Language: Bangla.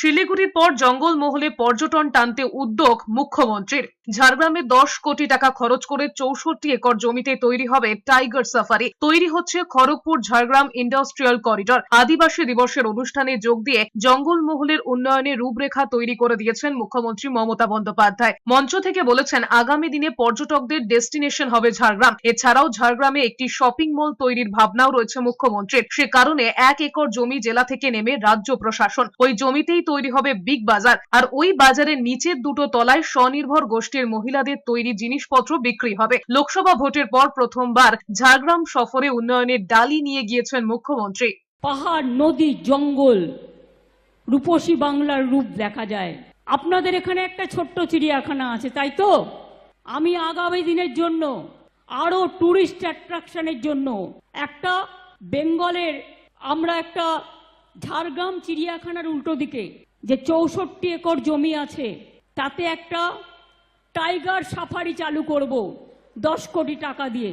শিলিগুড়ির পর জঙ্গলমহলে পর্যটন টানতে উদ্যোগ মুখ্যমন্ত্রীর। ঝাড়গ্রামে 10 কোটি টাকা খরচ করে 64 একর জমিতে তৈরি হবে টাইগার সাফারি। তৈরি হচ্ছে খড়গপুর ঝাড়গ্রাম ইন্ডাস্ট্রিয়াল করিডর। আদিবাসী দিবসের অনুষ্ঠানে যোগ দিয়ে জঙ্গলমহলের উন্নয়নে রূপরেখা তৈরি করে দিয়েছেন মুখ্যমন্ত্রী মমতা বন্দ্যোপাধ্যায়। মঞ্চ থেকে বলেছেন, আগামী দিনে পর্যটকদের ডেস্টিনেশন হবে ঝাড়গ্রাম। এছাড়াও ঝাড়গ্রামে একটি শপিং মল তৈরির ভাবনাও রয়েছে মুখ্যমন্ত্রীর। সে কারণে 1 একর জমি জেলা থেকে নেমে রাজ্য প্রশাসন, ওই জমিতেই তৈরি হবে বিগ বাজার। আর ওই বাজারের নিচের দুটো তলায় স্বনির্ভর গোষ্ঠীর মহিলাদের তৈরি জিনিসপত্র বিক্রি হবে। লোকসভা ভোটের পর প্রথমবার ঝাড়গ্রাম সফরে উন্নয়নের ডালি নিয়ে গিয়েছেন মুখ্যমন্ত্রী। পাহাড়, নদী, জঙ্গল, রূপসী বাংলার রূপ দেখা যায়। আপনাদের এখানে একটা ছোট্ট চিড়িয়াখানা আছে, তাই তো? আমি আগামী দিনের জন্য আরো টুরিস্ট অ্যাট্রাকশনের জন্য একটা বেঙ্গলের আমরা একটা ঝাড়গ্রাম চিড়িয়াখানার উল্টো দিকে যে 64 একর জমি আছে, তাতে একটা টাইগার সাফারি চালু করব 10 কোটি টাকা দিয়ে।